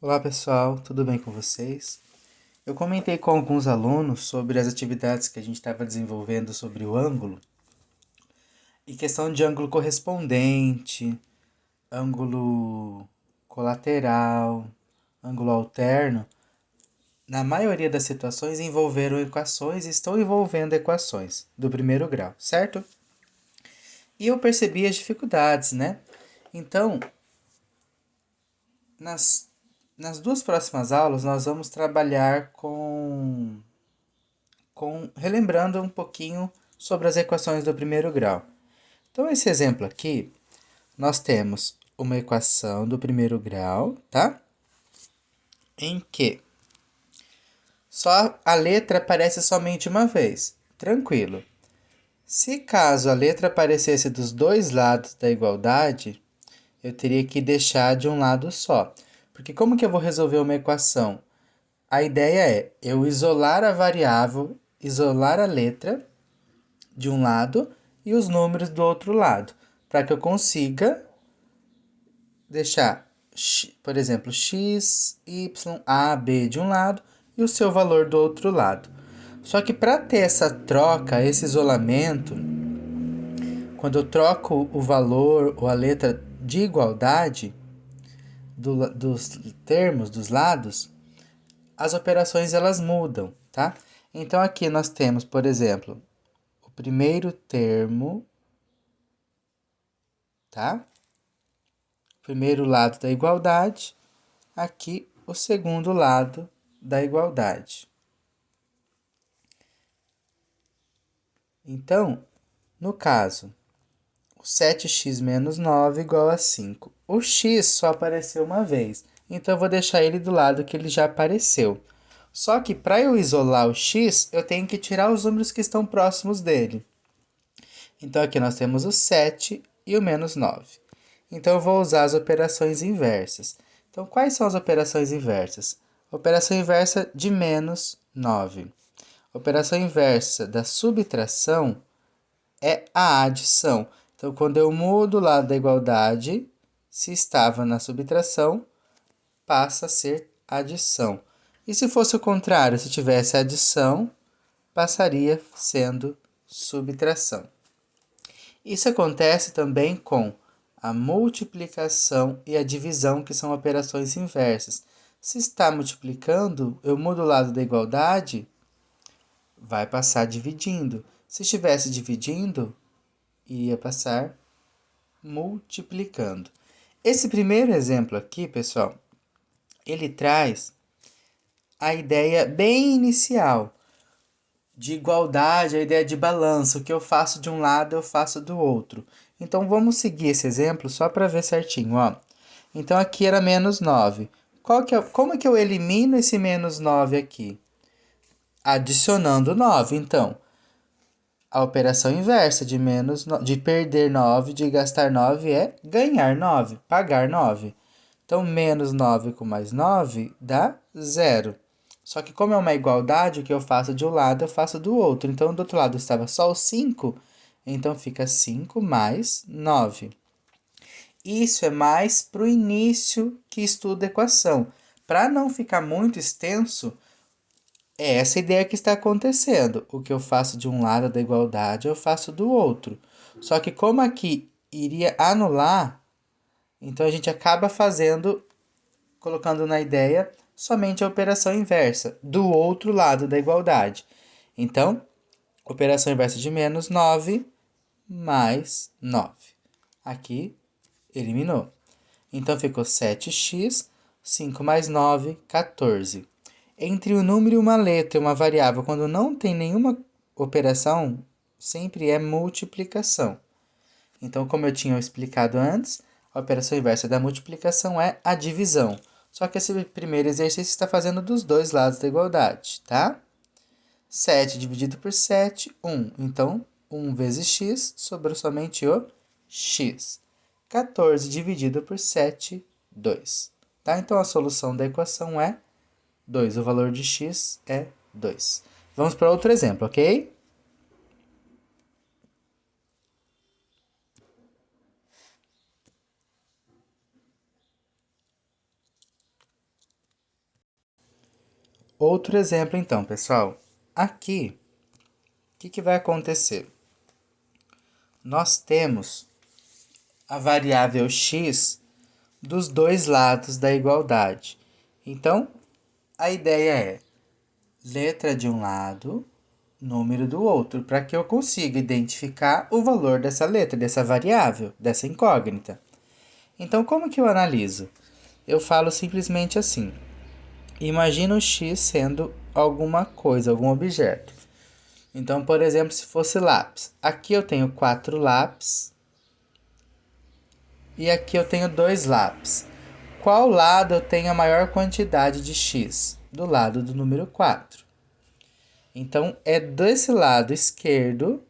Olá pessoal, tudo bem com vocês? Eu comentei com alguns alunos sobre as atividades que a gente estava desenvolvendo sobre o ângulo e questão de ângulo correspondente, ângulo colateral, ângulo alterno. Na maioria das situações envolveram equações e estão envolvendo equações do primeiro grau, certo? E eu percebi as dificuldades, né? Então, nas duas próximas aulas, nós vamos trabalhar relembrando um pouquinho sobre as equações do primeiro grau. Então, esse exemplo aqui, nós temos uma equação do primeiro grau, tá? Em que só a letra aparece somente uma vez. Tranquilo. Se caso a letra aparecesse dos dois lados da igualdade, eu teria que deixar de um lado só. Porque como que eu vou resolver uma equação? A ideia é eu isolar a variável, isolar a letra de um lado e os números do outro lado, para que eu consiga deixar, por exemplo, x, y, a, b de um lado e o seu valor do outro lado. Só que para ter essa troca, esse isolamento, quando eu troco o valor ou a letra de igualdade dos termos, dos lados, as operações elas mudam, tá? Então aqui nós temos, por exemplo, o primeiro termo, tá? Primeiro lado da igualdade, aqui o segundo lado da igualdade. Então, no caso, o 7x menos 9 igual a 5. O x só apareceu uma vez, então eu vou deixar ele do lado que ele já apareceu. Só que para eu isolar o x, eu tenho que tirar os números que estão próximos dele. Então aqui nós temos o 7 e o menos 9. Então eu vou usar as operações inversas. Então quais são as operações inversas? Operação inversa de menos 9. Operação inversa da subtração é a adição. Então quando eu mudo o lado da igualdade, se estava na subtração, passa a ser adição. E se fosse o contrário, se tivesse adição, passaria sendo subtração. Isso acontece também com a multiplicação e a divisão, que são operações inversas. Se está multiplicando, eu mudo o lado da igualdade, vai passar dividindo. Se estivesse dividindo, iria passar multiplicando. Esse primeiro exemplo aqui, pessoal, ele traz a ideia bem inicial de igualdade, a ideia de balanço, o que eu faço de um lado eu faço do outro. Então vamos seguir esse exemplo só para ver certinho, ó. Então aqui era menos 9. Como que eu elimino esse menos 9 aqui? Adicionando 9. Então, a operação inversa de perder 9, de gastar 9 é ganhar 9, pagar 9. Então, menos 9 com mais 9 dá zero. Só que como é uma igualdade, o que eu faço de um lado, eu faço do outro. Então, do outro lado estava só o 5, então fica 5 mais 9. Isso é mais para o início que estuda equação. Para não ficar muito extenso, é essa ideia que está acontecendo. O que eu faço de um lado da igualdade, eu faço do outro. Só que como aqui iria anular, então a gente acaba colocando na ideia somente a operação inversa, do outro lado da igualdade. Então, operação inversa de menos 9 mais 9. Aqui, eliminou. Então, ficou 7x, 5 mais 9, 14. Entre o número e uma letra e uma variável, quando não tem nenhuma operação, sempre é multiplicação. Então, como eu tinha explicado antes, a operação inversa da multiplicação é a divisão. Só que esse primeiro exercício está fazendo dos dois lados da igualdade, tá? 7 dividido por 7, 1. Então, 1 vezes x, sobrou somente o x. 14 dividido por 7, 2. Tá? Então, a solução da equação é 2. O valor de x é 2. Vamos para outro exemplo, ok? Outro exemplo, então, pessoal. Aqui, o que vai acontecer? Nós temos a variável x dos dois lados da igualdade. Então, a ideia é letra de um lado, número do outro, para que eu consiga identificar o valor dessa letra, dessa variável, dessa incógnita. Então, como que eu analiso? Eu falo simplesmente assim. Imagina o x sendo alguma coisa, algum objeto. Então, por exemplo, se fosse lápis. Aqui eu tenho 4 lápis e aqui eu tenho 2 lápis. Qual lado eu tenho a maior quantidade de x? Do lado do número 4. Então, é desse lado esquerdo,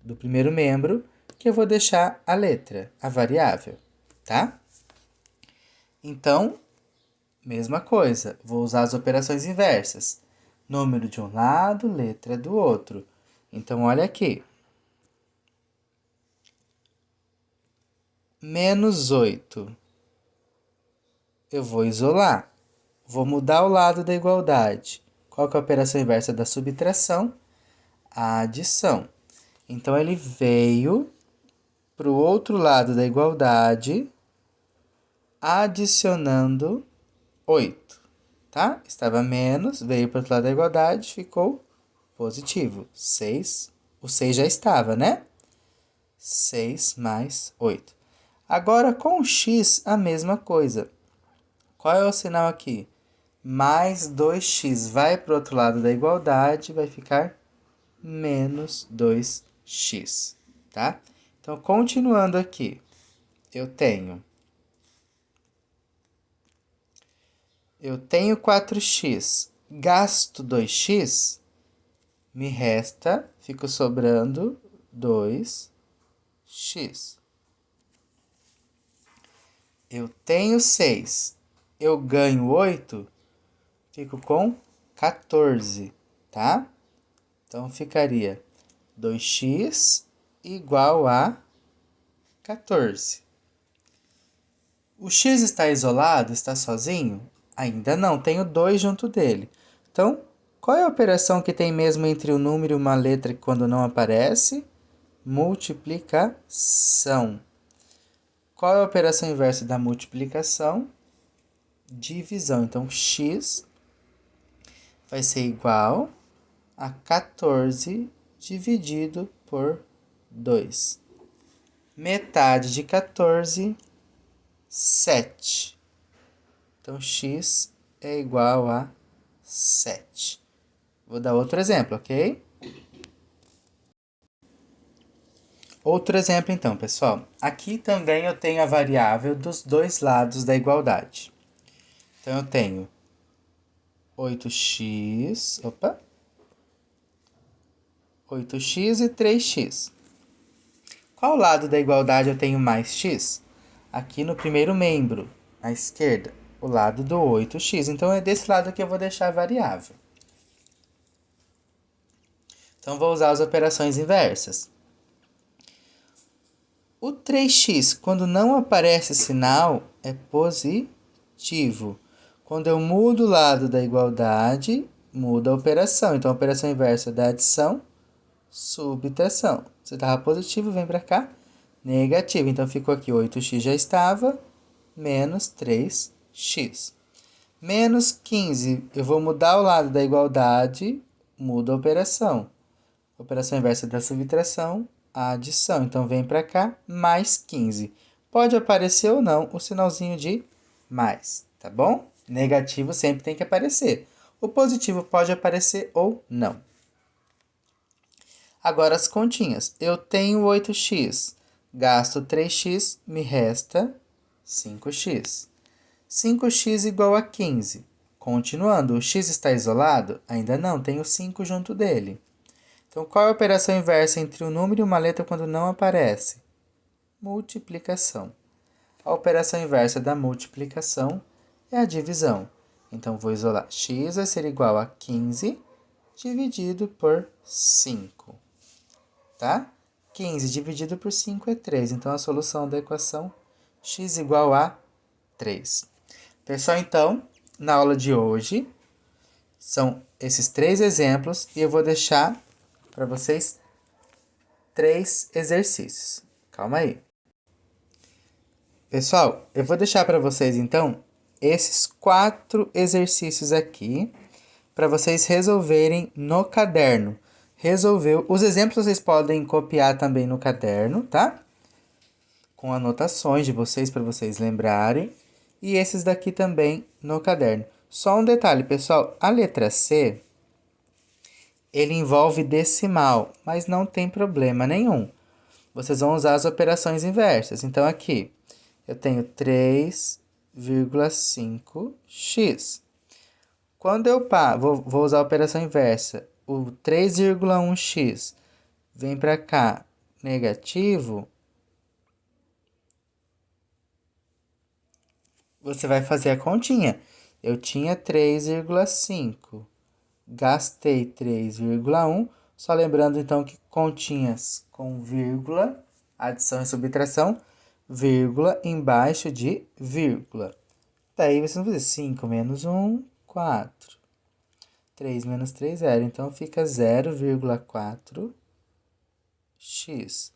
do primeiro membro, que eu vou deixar a letra, a variável, tá? Então, mesma coisa, vou usar as operações inversas. Número de um lado, letra do outro. Então, olha aqui. Menos 8. Eu vou isolar. Vou mudar o lado da igualdade. Qual que é a operação inversa da subtração? A adição. Então, ele veio para o outro lado da igualdade, adicionando 8, tá? Estava menos, veio para o outro lado da igualdade, ficou positivo. 6, o 6 já estava, né? 6 mais 8. Agora, com o x, a mesma coisa. Qual é o sinal aqui? Mais 2x vai para o outro lado da igualdade, vai ficar menos 2x, tá? Então, continuando aqui, eu tenho 4x, gasto 2x, me resta, fico sobrando 2x. Eu tenho 6, eu ganho 8, fico com 14, tá? Então, ficaria 2x igual a 14. O x está isolado? Está sozinho? Ainda não, tenho 2 junto dele. Então, qual é a operação que tem mesmo entre o número e uma letra que quando não aparece? Multiplicação. Qual é a operação inversa da multiplicação? Divisão. Então, x vai ser igual a 14 dividido por 2. Metade de 14, 7. Então, x é igual a 7. Vou dar outro exemplo, ok? Outro exemplo, então, pessoal. Aqui também eu tenho a variável dos dois lados da igualdade. Então, eu tenho 8x, 8x e 3x. Qual lado da igualdade eu tenho mais x? Aqui no primeiro membro, à esquerda, o lado do 8x. Então, é desse lado que eu vou deixar a variável. Então, vou usar as operações inversas. O 3x, quando não aparece sinal, é positivo. Quando eu mudo o lado da igualdade, muda a operação. Então, a operação inversa da adição, subtração. Se estava positivo, vem para cá, negativo. Então, ficou aqui 8x já estava, menos 3x. Menos 15, eu vou mudar o lado da igualdade, muda a operação. Operação inversa da subtração, a adição. Então, vem para cá, mais 15. Pode aparecer ou não o sinalzinho de mais, tá bom? Negativo sempre tem que aparecer. O positivo pode aparecer ou não. Agora, as continhas. Eu tenho 8x, gasto 3x, me resta 5x. 5x igual a 15. Continuando, o x está isolado? Ainda não, tenho 5 junto dele. Então, qual é a operação inversa entre um número e uma letra quando não aparece? Multiplicação. A operação inversa da multiplicação é a divisão. Então, vou isolar. X vai ser igual a 15 dividido por 5. Tá? 15 dividido por 5 é 3. Então, a solução da equação x igual a 3. Pessoal, então, na aula de hoje, São esses 3 exemplos e eu vou deixar para vocês 3 exercícios. Calma aí. Pessoal, eu vou deixar para vocês então esses 4 exercícios aqui para vocês resolverem no caderno. Resolveu. Os exemplos vocês podem copiar também no caderno, tá? Com anotações de vocês para vocês lembrarem. E esses daqui também no caderno. Só um detalhe, pessoal, a letra C ele envolve decimal, mas não tem problema nenhum. Vocês vão usar as operações inversas. Então aqui eu tenho 3,5x. Quando eu vou usar a operação inversa, o 3,1x vem para cá negativo, você vai fazer a continha. Eu tinha 3,5, gastei 3,1, só lembrando então que continhas com vírgula, adição e subtração, vírgula embaixo de vírgula. Daí vocês vão fazer 5 menos 1, 4. 3 menos 3, 0. Então, fica 0,4x.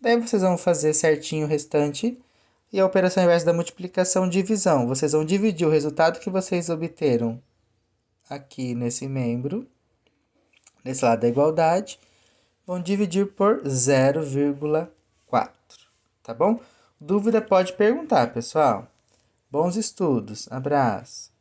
Daí, vocês vão fazer certinho o restante. E a operação inversa da multiplicação, divisão. Vocês vão dividir o resultado que vocês obteram aqui nesse membro, nesse lado da igualdade, vão dividir por 0,4. Tá bom? Dúvida pode perguntar, pessoal. Bons estudos. Abraço.